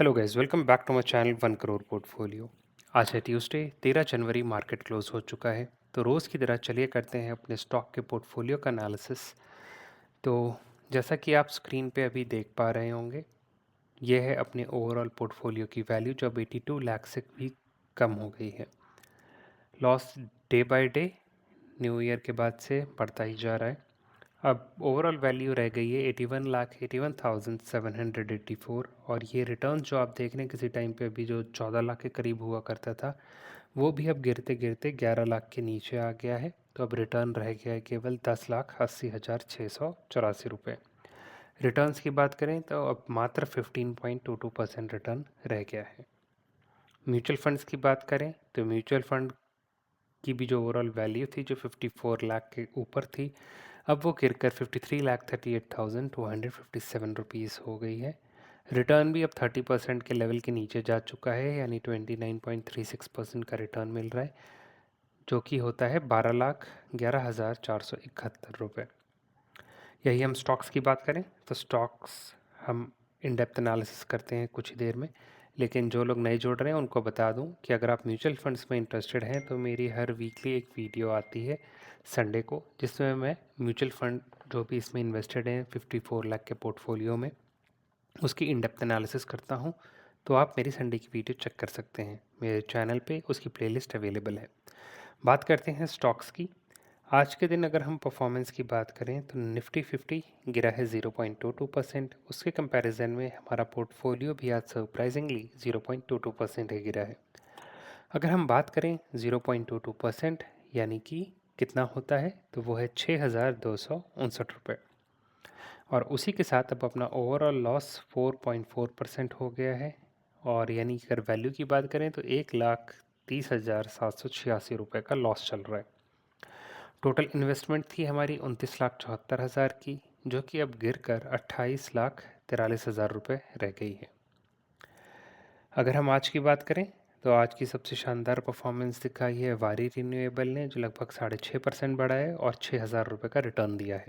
Hello guys, welcome back to my channel 1 crore portfolio. आज है Tuesday 13 जनवरी। Market close हो चुका है, तो रोज़ की तरह चलिए करते हैं अपने स्टॉक के पोर्टफोलियो का एनालिसिस। तो जैसा कि आप स्क्रीन पे अभी देख पा रहे होंगे, ये है अपने ओवरऑल पोर्टफोलियो की वैल्यू जो अब 82 लाख से भी कम हो गई है। Loss day by day new year के बाद से बढ़ता ही जा रहा है। अब ओवरऑल वैल्यू रह गई है 81,81,784, और ये रिटर्न जो आप देख रहे हैं किसी टाइम पे अभी जो 14 लाख के करीब हुआ करता था, वो भी अब गिरते गिरते 11 लाख के नीचे आ गया है। तो अब रिटर्न रह गया है केवल 10,80,684 रुपये। रिटर्न्स की बात करें तो अब मात्र 15.22% रिटर्न रह गया है। म्यूचुअल फंड्स की बात करें तो म्यूचुअल फंड की भी जो ओवरऑल वैल्यू थी जो 54 लाख के ऊपर थी, अब वो गिरकर 53,38,257 रुपीज़ हो गई है। रिटर्न भी अब 30% के लेवल के नीचे जा चुका है, यानी 29.36% का रिटर्न मिल रहा है, जो कि होता है 12,11,471 रुपये। यही हम स्टॉक्स की बात करें तो स्टॉक्स हम इन डेप्थ एनालिसिस करते हैं कुछ ही देर में, लेकिन जो लोग नए जुड़ रहे हैं उनको बता दूं कि अगर आप म्यूचुअल फंड्स में इंटरेस्टेड हैं तो मेरी हर वीकली एक वीडियो आती है संडे को, जिसमें मैं म्यूचुअल फंड जो भी इसमें इन्वेस्टेड हैं 54 लाख के पोर्टफोलियो में, उसकी इन डेप्थ एनालिसिस करता हूं। तो आप मेरी संडे की वीडियो चेक कर सकते हैं, मेरे चैनल पे उसकी प्लेलिस्ट अवेलेबल है। बात करते हैं स्टॉक्स की। आज के दिन अगर हम परफॉर्मेंस की बात करें तो निफ्टी 50 गिरा है 0.22%। उसके कंपैरिजन में हमारा पोर्टफोलियो भी आज सरप्राइजिंगली 0.22% है गिरा है। अगर हम बात करें 0.22% यानी कि कितना होता है, तो वो है 6,259 रुपये। और उसी के साथ अब अपना ओवरऑल लॉस 4.4% हो गया है। और यानी कि अगर वैल्यू की बात करें तो 1,30,786 रुपये का लॉस चल रहा है। टोटल इन्वेस्टमेंट थी हमारी 29,74,000 की, जो कि अब गिर कर 28,43,000 रुपये रह गई है। अगर हम आज की बात करें तो आज की सबसे शानदार परफॉर्मेंस दिखाई है वारी रिन्यूएबल ने, जो लगभग 6.5% बढ़ा है और 6,000 रुपये का रिटर्न दिया है।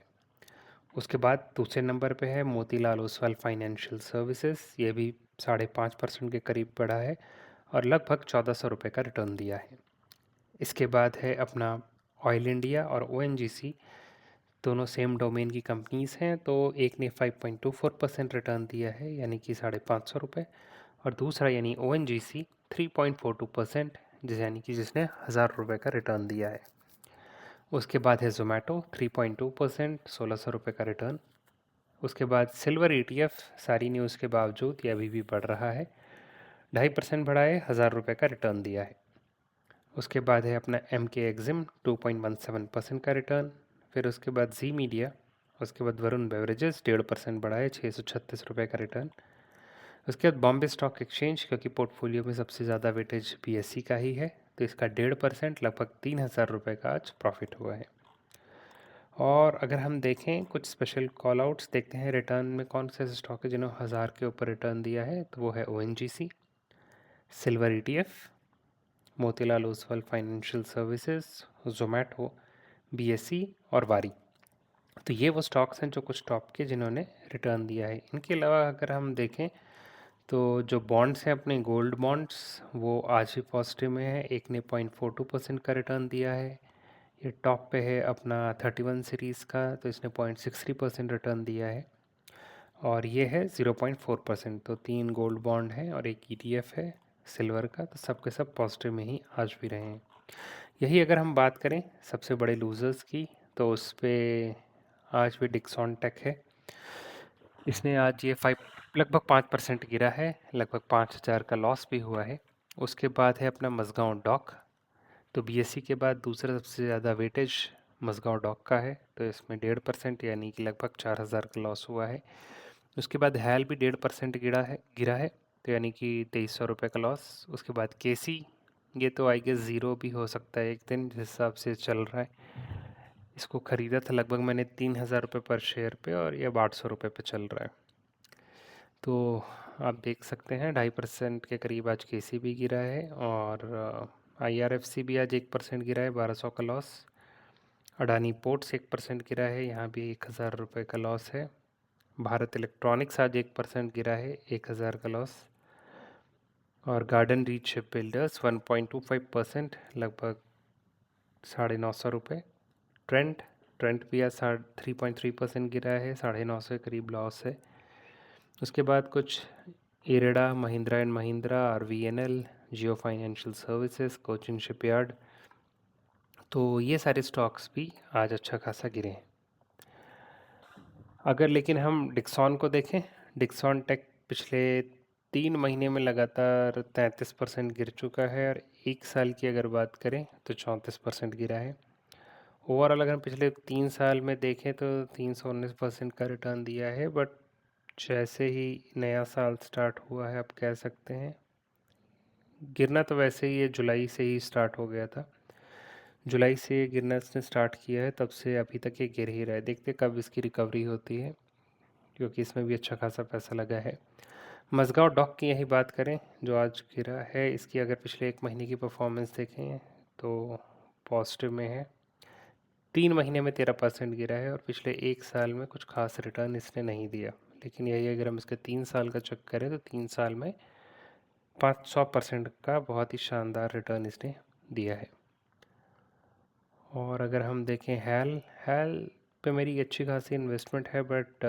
उसके बाद दूसरे नंबर पे है मोतीलाल ओसवाल फाइनेंशियल सर्विसेज, ये भी 5.5% के करीब बढ़ा है और लगभग 1,400 रुपये का रिटर्न दिया है। इसके बाद है अपना ऑयल इंडिया और ONGC, दोनों सेम डोमेन की कंपनीज़ हैं, तो एक ने 5.24% रिटर्न दिया है यानी कि 550 रुपये, और दूसरा यानी ONGC 3.42%, यानी कि जिसने 1,000 रुपये का रिटर्न दिया है। उसके बाद है जोमेटो 3.2%, 1,600 रुपये का रिटर्न। उसके बाद सिल्वर ETF सारी न्यूज़ के बावजूद ये अभी भी बढ़ रहा है, 2.5% बढ़ा है, 1,000 रुपये का रिटर्न दिया है। उसके बाद है अपना MK Exim 2.17% का रिटर्न। फिर उसके बाद जी मीडिया, उसके बाद वरुण बेवरेजेस 1.5% बढ़ा है, 636 रुपये का रिटर्न। उसके बाद बॉम्बे स्टॉक एक्सचेंज, क्योंकि पोर्टफोलियो में सबसे ज़्यादा वेटेज BSE का ही है, तो इसका 1.5% लगभग 3,000 रुपये का आज प्रॉफिट हुआ है। और अगर हम देखें कुछ स्पेशल कॉल आउट्स देखते हैं रिटर्न में कौन से स्टॉक है जिन्होंने 1,000 के ऊपर रिटर्न दिया है, तो वो है ONGC, silver ETF, Motilal Oswal financial services, Zomato, BSE और वारी। तो ये वो स्टॉक्स हैं जो कुछ टॉप के जिन्होंने रिटर्न दिया है। इनके अलावा अगर हम देखें तो जो बॉन्ड्स हैं अपने गोल्ड बॉन्ड्स, वो आज भी पॉजिटिव में है, एक ने 0.42% का रिटर्न दिया है। ये टॉप पे है अपना 31 सीरीज़ का, तो इसने 0.63% रिटर्न दिया है। और ये है 0.4%, तो 3 गोल्ड बॉन्ड हैं और एक ETF है सिल्वर का, तो सब के सब पॉजिटिव में ही आज भी रहे हैं। यही अगर हम बात करें सबसे बड़े लूज़र्स की, तो उस पर आज भी डिक्सॉन टेक है। इसने आज ये 5 लगभग 5% गिरा है, लगभग 5,000 का लॉस भी हुआ है। उसके बाद है अपना मज़गांव डॉक, तो BSE के बाद दूसरा सबसे ज़्यादा वेटेज मज़गांव डॉक का है, तो इसमें 1.5% यानी कि लगभग 4,000 का लॉस हुआ है। उसके बाद हैल भी 1.5% गिरा है, तो यानी कि 2,300 रुपये का लॉस। उसके बाद KC, ये तो आई गेस ज़ीरो भी हो सकता है एक दिन, जिस हिसाब से चल रहा है। इसको ख़रीदा था लगभग मैंने 3,000 रुपये पर शेयर पे, और ये अब 800 रुपये पे चल रहा है। तो आप देख सकते हैं 2.5% के करीब आज KC भी गिरा है, और IRFC भी आज 1% गिरा है, 1,200 का लॉस। अडानी पोर्ट्स 1% गिरा है, यहाँ भी 1,000 रुपये का लॉस है। भारत इलेक्ट्रॉनिक्स आज 1% गिरा है, 1,000 का लॉस। और गार्डन रीच शिप बिल्डर्स 1.25% लगभग 950 रुपये। ट्रेंट ट्रेंट भी आज 3.3% गिरा है, 950 के करीब लॉस है। उसके बाद कुछ IREDA, Mahindra and Mahindra, RVNL, Jio financial services, Cochin shipyard, तो ये सारे स्टॉक्स भी आज अच्छा खासा गिरे हैं। अगर लेकिन हम डिक्सॉन को देखें, डिक्सॉन टेक पिछले 3 महीने में लगातार 33% गिर चुका है, और 1 साल की अगर बात करें तो 34% गिरा है। ओवरऑल अगर हम पिछले 3 साल में देखें तो 319% का रिटर्न दिया है, बट जैसे ही नया साल स्टार्ट हुआ है, आप कह सकते हैं गिरना तो वैसे ही ये जुलाई से ही स्टार्ट हो गया था। जुलाई से ये गिरना इसने स्टार्ट किया है, तब से अभी तक ये गिर ही रहा है। देखते कब इसकी रिकवरी होती है, क्योंकि इसमें भी अच्छा खासा पैसा लगा है। मज़गांव डॉक की यही बात करें जो आज गिरा है, इसकी अगर पिछले 1 महीने की परफॉर्मेंस देखें तो पॉजिटिव में है। 3 महीने में 13% गिरा है, और पिछले 1 साल में कुछ खास रिटर्न इसने नहीं दिया। लेकिन यही अगर हम इसके 3 साल का चेक करें तो 3 साल में 500% का बहुत ही शानदार रिटर्न इसने दिया है। और अगर हम देखें हैल हैल पे मेरी अच्छी खासी इन्वेस्टमेंट है, बट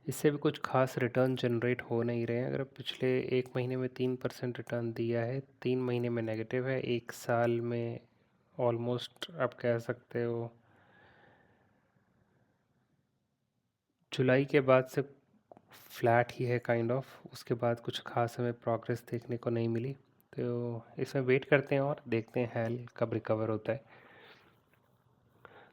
इससे भी कुछ खास रिटर्न जनरेट हो नहीं रहे हैं। अगर पिछले 1 महीने में 3% रिटर्न दिया है, 3 महीने में नेगेटिव है, 1 साल में ऑलमोस्ट आप कह सकते हो जुलाई के बाद से फ्लैट ही है काइंड ऑफ। उसके बाद कुछ खास हमें प्रोग्रेस देखने को नहीं मिली, तो इसमें वेट करते हैं और देखते हैं हैल कब रिकवर होता है।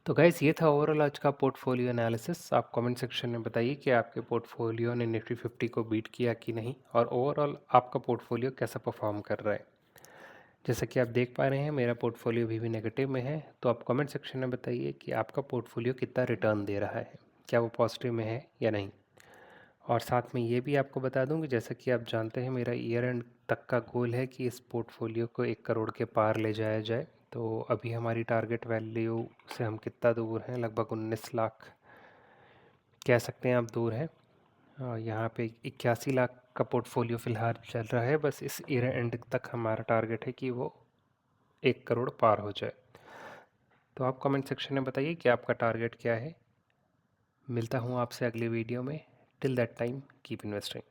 तो गाइस ये था ओवरऑल आज का पोर्टफोलियो एनालिसिस। आप कमेंट सेक्शन में बताइए कि आपके पोर्टफोलियो ने निफ्टी 50 को बीट किया कि नहीं, और ओवरऑल आपका पोर्टफोलियो कैसा परफॉर्म कर रहा है। जैसा कि आप देख पा रहे हैं मेरा पोर्टफोलियो अभी भी नेगेटिव में है, तो आप कमेंट सेक्शन में बताइए कि आपका पोर्टफोलियो कितना रिटर्न दे रहा है, क्या वो पॉजिटिव में है या नहीं। और साथ में ये भी आपको बता दूं कि जैसा कि आप जानते हैं मेरा ईयर एंड तक का गोल है कि इस पोर्टफोलियो को 1 करोड़ के पार ले जाया जाए। तो अभी हमारी टारगेट वैल्यू से हम कितना दूर हैं, लगभग 19 लाख कह सकते हैं आप दूर हैं। यहाँ पे 81 लाख का पोर्टफोलियो फ़िलहाल चल रहा है। बस इस ईयर एंड तक हमारा टारगेट है कि वो 1 करोड़ पार हो जाए। तो आप कमेंट सेक्शन में बताइए कि आपका टारगेट क्या है। मिलता हूँ आपसे अगली वीडियो में। Till that time keep investing.